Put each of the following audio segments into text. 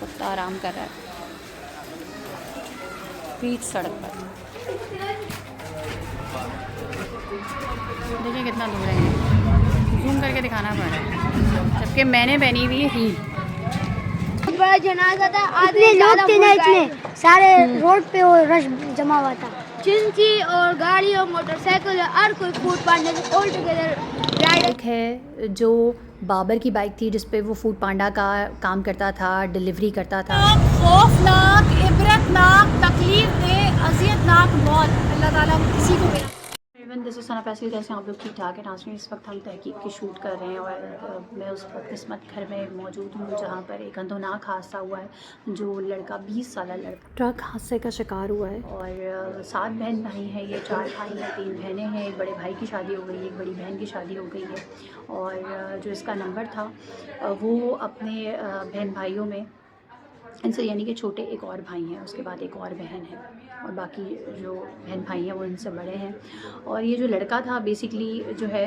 कुत्ता आराम कर रहा है बीच सड़क पर। देखिए कितना दूर है, जूम करके दिखाना पड़ रहा है, जबकि मैंने पहनी हुई है हील। बहुत बड़ा जनाजा था, आधे लोग थे ना, इतने सारे रोड पे वो रश जमा हुआ था। चिंची और गाड़ी और मोटरसाइकिल और कोई फूड पांडा ऑल टुगेदर बाइक है जो बाबर की बाइक थी, जिस पे वो फूड पांडा का काम करता था, डिलीवरी करता था। खौफनाक, इबरतनाक, तकलीफ दे, अज़ियतनाक मौत अल्लाह ताला किसी को भी। इवन दिस इज़ सना पैसिल, कैसे आप लोग ठीक ठाक है नाज़रीन। इस वक्त हम तहकीक की शूट कर रहे हैं और मैं उस वक्त किस्मत घर में मौजूद हूँ जहाँ पर एक अंधोनाक हादसा हुआ है। जो लड़का 20 साल लड़का ट्रक हादसे का शिकार हुआ है और 7 बहन भाई हैं, ये 4 भाई हैं, 3 बहनें हैं। एक बड़े भाई की शादी हो गई है, एक बड़ी बहन की शादी हो गई है और जो इसका नंबर था वो अपने बहन भाइयों में इनसे यानी कि छोटे एक और भाई हैं, उसके बाद एक और बहन है और बाकी जो बहन भाई हैं वो इनसे बड़े हैं। और ये जो लड़का था बेसिकली जो है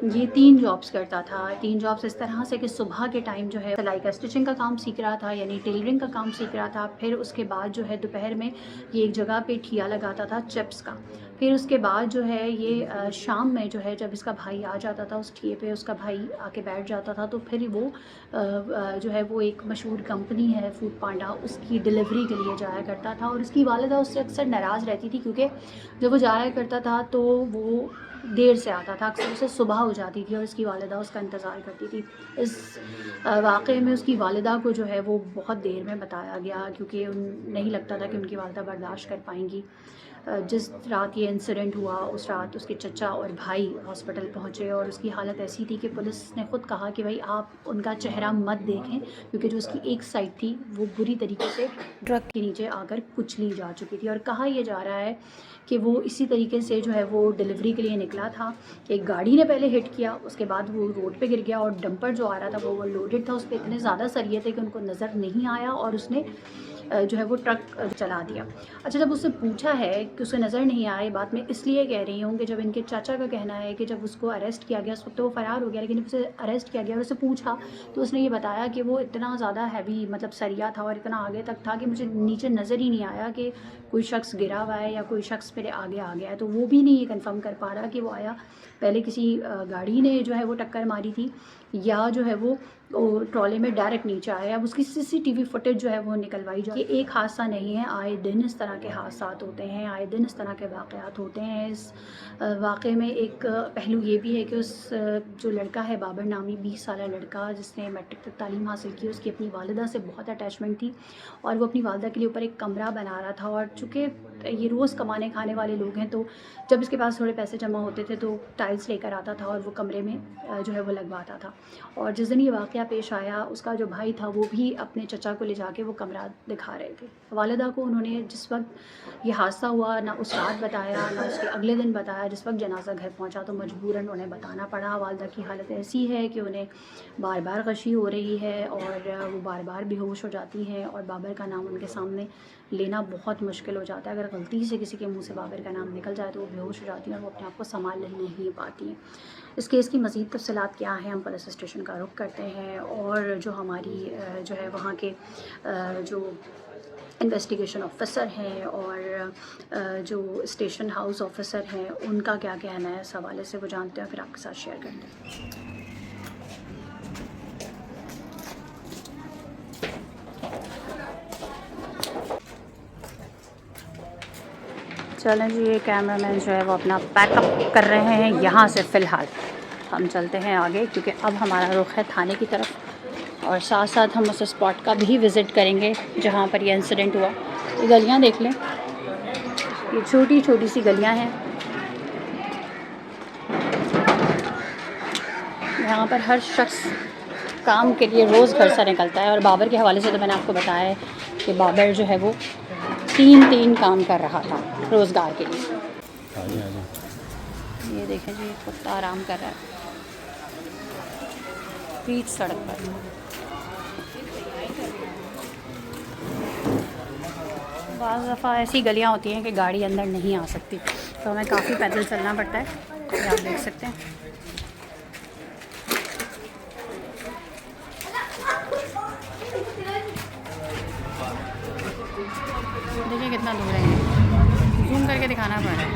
ये 3 जॉब्स करता था। 3 जॉब्स इस तरह से कि सुबह के टाइम जो है सिलाई का स्टिचिंग का काम सीख रहा था, यानी टेलरिंग का काम सीख रहा था। फिर उसके बाद जो है दोपहर में ये एक जगह पे ठिया लगाता था चिप्स का। फिर उसके बाद जो है ये शाम में जो है जब इसका भाई आ जाता था उस ठिए पे, उसका भाई आके बैठ जाता था, तो फिर वो जो है वो एक मशहूर कंपनी है फूड पांडा, उसकी डिलीवरी के लिए जाया करता था। और उसकी वालिदा उससे अक्सर नाराज़ रहती थी क्योंकि जब वो जाया करता था तो वो देर से आता था, अक्सर उसे सुबह हो जाती थी और उसकी वालिदा उसका इंतज़ार करती थी। इस वाक़े में उसकी वालिदा को जो है वो बहुत देर में बताया गया क्योंकि नहीं लगता था कि उनकी वालिदा बर्दाश्त कर पाएंगी। जिस रात ये इंसिडेंट हुआ उस रात उसके चचा और भाई हॉस्पिटल पहुँचे और उसकी हालत ऐसी थी कि पुलिस ने ख़ुद कहा कि भाई आप उनका चेहरा मत देखें क्योंकि जो उसकी एक साइड थी वो बुरी तरीके से ट्रक के नीचे आकर कुचली जा चुकी थी। और कहा यह जा रहा है कि वो इसी तरीके से जो है वो डिलीवरी के लिए निकला था कि एक गाड़ी ने पहले हिट किया, उसके बाद वो रोड पे गिर गया और डंपर जो आ रहा था वो लोडेड था, उस पर इतने ज़्यादा सरिये थे कि उनको नज़र नहीं आया और उसने जो है वो ट्रक चला दिया। अच्छा, जब उससे पूछा है कि उसे नज़र नहीं आया, ये बात मैं इसलिए कह रही हूँ कि जब इनके चाचा का कहना है कि जब उसको अरेस्ट किया गया उस वक्त तो वो फ़रार हो गया, लेकिन जब उसे अरेस्ट किया गया और उसे पूछा तो उसने ये बताया कि वो इतना ज़्यादा हैवी मतलब सरिया था और इतना आगे तक था कि मुझे नीचे नज़र ही नहीं आया कि कोई शख्स गिरा हुआ है या कोई शख्स मेरे आगे आ गया है। तो वो भी नहीं ये कन्फर्म कर पा रहा कि वो आया पहले किसी गाड़ी ने जो है वो टक्कर मारी थी या जो है वो ट्रॉले में डायरेक्ट नीचे आया। अब उसकी सीसीटीवी फुटेज जो है वो निकलवाई जाए। ये एक हादसा नहीं है, आए दिन इस तरह के हादसात होते हैं, आए दिन इस तरह के वाक़यात होते हैं। इस वाक़े में एक पहलू ये भी है कि उस जो लड़का है बाबर नामी 20 साल लड़का जिसने मैट्रिक तक तालीम हासिल की, उसकी अपनी वालिदा से बहुत अटैचमेंट थी और वो अपनी वालिदा के लिए ऊपर एक कमरा बना रहा था। और चूँकि ये रोज़ कमाने खाने वाले लोग हैं तो जब इसके पास थोड़े पैसे जमा होते थे तो टाइल्स लेकर आता था और वो कमरे में जो है वो लगवाता था। और जिस दिन ये वाक़या पेश आया उसका जो भाई था वो भी अपने चचा को ले जाके वो कमरा दिखा रहे थे। वालिदा को उन्होंने जिस वक्त ये हादसा हुआ ना उस रात बताया ना उसके अगले दिन बताया, जिस वक्त जनाजा घर पहुंचा तो मजबूरन उन्हें बताना पड़ा। वालिदा की हालत ऐसी है कि उन्हें बार बार गशी हो रही है और वो बार बार बेहोश हो जाती हैं और बाबर का नाम उनके सामने लेना बहुत मुश्किल हो जाता है। अगर गलती से किसी के मुंह से बाबर का नाम निकल जाए तो वो बेहोश हो जाती हैं और वो अपने आप को संभाल नहीं पाती हैं। इस केस की मज़ीद तफसीलात क्या हैं, हम पुलिस स्टेशन का रुख करते हैं और जो हमारी जो है वहाँ के जो इन्वेस्टिगेशन ऑफिसर हैं और जो स्टेशन हाउस ऑफिसर हैं उनका क्या कहना है इस हवाले से वो जानते हैं, फिर आपके साथ शेयर करते हैं। चलें जी, ये कैमरामैन जो है वो अपना पैकअप कर रहे हैं यहाँ से। फ़िलहाल हम चलते हैं आगे क्योंकि अब हमारा रुख है थाने की तरफ और साथ साथ हम उस स्पॉट का भी विज़िट करेंगे जहाँ पर यह इंसिडेंट हुआ। ये गलियाँ देख लें, ये छोटी छोटी सी गलियाँ हैं, यहाँ पर हर शख्स काम के लिए रोज़ घर से निकलता है। और बाबर के हवाले से तो मैंने आपको बताया है कि बाबर जो है वो 3 काम कर रहा था रोज़गार के लिए। ये देखें जी, कुत्ता आराम कर रहा है बीच सड़क पर। बाज़ दफ़ा ऐसी गलियाँ होती हैं कि गाड़ी अंदर नहीं आ सकती तो हमें काफ़ी पैदल चलना पड़ता है, ये आप देख सकते हैं। देखिए कितना दूर है, जूम करके दिखाना पड़ रहा है,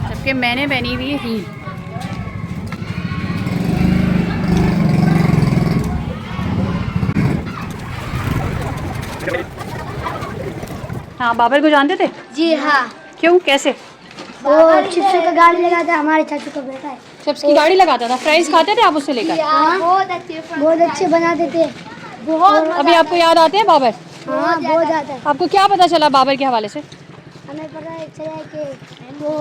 जबकि मैंने पहनी हुई है हील। हाँ, बाबर को जानते थे? जी हाँ, क्यों, कैसे? वो चिप्स का गाड़ी लगाता है, हमारे चाचू का बेटा है। चिप्स की गाड़ी लगाता था, फ्राइज खाते थे आप उससे लेकर? हाँ, बहुत अच्छे बनाते थे, बहुत। अभी आपको याद आते हैं बाबर? हाँ, बहुत ज़्यादा। आपको क्या पता चला बाबर के हवाले से? हमें पता चला कि वो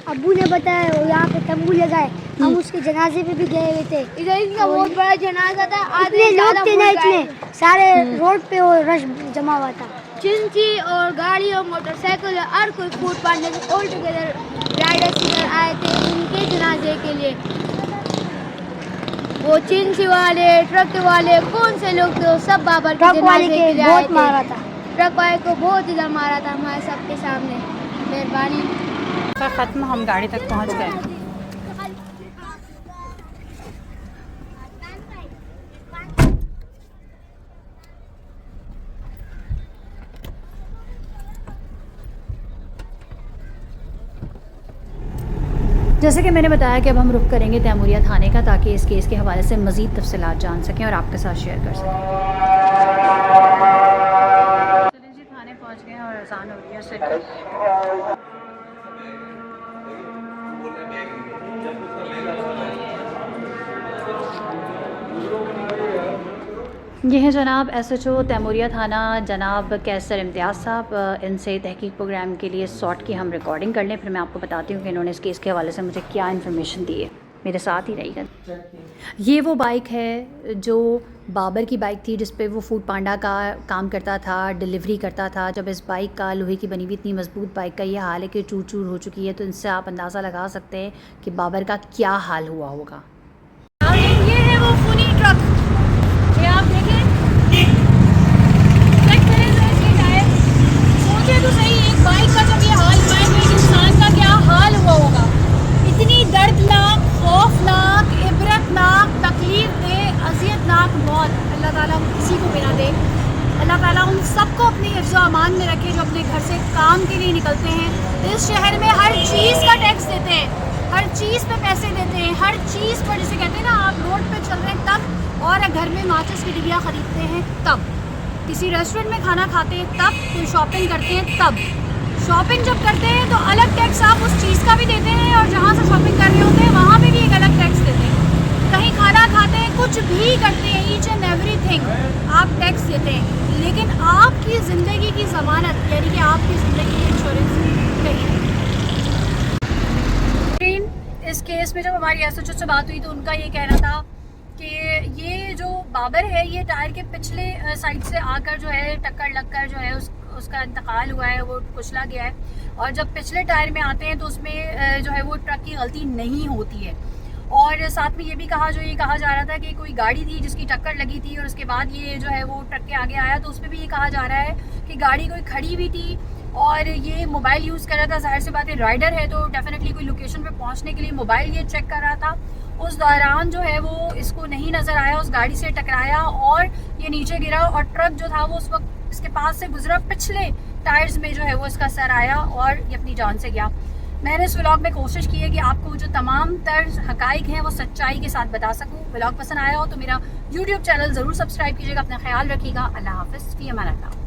अब्बू ने बताया वो यहाँ पे तंबू लगाए, हम उसके जनाजे पे भी गए हुए थे। इधर इनका बहुत बड़ा जनाजा था, इतने लोग थे ना, इतने सारे रोड पे वो रश जमा हुआ था। चिंची और गाड़ी और मोटरसाइकिल और कोई food partner all together Riders इधर आए थे उनके जनाजे के लिए। वो चिंची वाले, ट्रक वाले, कौन से लोग थे, सब बाबर के जनाजे के लिए बहुत मारा था। ट्रक वाले को बहुत इधर मारा था हमारे सबके सामने। मेहरबानी। ख़त्म, हम गाड़ी तक पहुंच गए। जैसे कि मैंने बताया कि अब हम रुख करेंगे तैमूरिया थाने का, ताकि इस केस के हवाले से मज़ीद तफसीलात जान सकें और आपके साथ शेयर कर सकें। चलिए जी, थाने पहुंच गए और अज़ान हो रही है। ये हैं जनाब SHO तैमूरिया थाना, जनाब कैसर इम्तियाज़ साहब। इनसे तहकीक प्रोग्राम के लिए शॉर्ट की हम रिकॉर्डिंग कर लें, फिर मैं आपको बताती हूँ कि इन्होंने इस केस के हवाले से मुझे क्या इन्फॉर्मेशन दी है। मेरे साथ ही रहिएगा। ये वो बाइक है जो बाबर की बाइक थी, जिस पे वो फूड पांडा का काम करता था, डिलीवरी करता था। जब इस बाइक का, लोहे की बनी हुई इतनी मजबूत बाइक का ये हाल है कि चूर चूर हो चुकी है, तो इनसे आप अंदाज़ा लगा सकते हैं कि बाबर का क्या हाल हुआ होगा। ये है वो फूनी ट्रक, ये आप देखें, सोचे तो सही, एक बाइक का जब ये हाल हुआ है तो एक इंसान का क्या हाल हुआ होगा। इतनी दर्दनाक, खौफनाक, इबरतनाक, तकलीफ दे, अज़ियतनाक मौत अल्लाह ताला किसी को भी ना दे। अल्लाह ताला उन सबको अपने हिफ्ज़ व अमान में रखे जो अपने घर से काम के लिए निकलते हैं। इस शहर में हर चीज़ का टैक्स देते हैं, हर चीज़ पे पैसे देते हैं, हर चीज़ पर, जिसे कहते हैं ना, आप रोड पे चल रहे हैं तब, और घर में माचिस की डिबिया ख़रीदते हैं तब, किसी रेस्टोरेंट में खाना खाते हैं तब, कोई शॉपिंग करते हैं तब। शॉपिंग जब करते हैं तो अलग टैक्स आप उस चीज़ का भी देते हैं, और जहाँ से शॉपिंग कर रहे होते हैं वहाँ पे भी एक अलग टैक्स देते हैं। कहीं खाना खाते हैं, कुछ भी करते हैं, ईच एंड एवरीथिंग आप टैक्स देते हैं। लेकिन आपकी ज़िंदगी की ज़मानत, यानी कि आपकी ज़िंदगी की इंश्योरेंस कहीं नहीं। इस केस में जब हमारी SHO से बात हुई तो उनका ये कहना था कि ये जो बाबर है, ये टायर के पिछले साइड से आकर जो है टक्कर लगकर जो है उसका इंतकाल हुआ है, वो कुचला गया है। और जब पिछले टायर में आते हैं तो उसमें जो है वो ट्रक की गलती नहीं होती है। और साथ में ये भी कहा जा रहा था कि कोई गाड़ी थी जिसकी टक्कर लगी थी, और उसके बाद ये जो है वो ट्रक के आगे आया, तो उसमें भी ये कहा जा रहा है कि गाड़ी कोई खड़ी हुई थी और ये मोबाइल यूज़ कर रहा था। जाहिर सी बात है, राइडर है तो डेफिनेटली कोई लोकेशन पे पहुंचने के लिए मोबाइल ये चेक कर रहा था। उस दौरान जो है वो इसको नहीं नज़र आया, उस गाड़ी से टकराया और ये नीचे गिरा, और ट्रक जो था वो उस वक्त इसके पास से गुजरा, पिछले टायर्स में जो है वो इसका सर आया और ये अपनी जान से गया। मैंने इस व्लॉग में कोशिश की है कि आपको जो तमाम तर हकाइक हैं वो सच्चाई के साथ बता सकूं। व्लॉग पसंद आया हो तो मेरा YouTube चैनल ज़रूर सब्सक्राइब कीजिएगा। अपना ख्याल रखिएगा। अल्लाह हाफ़िज़, फ़ी अमान अल्लाह।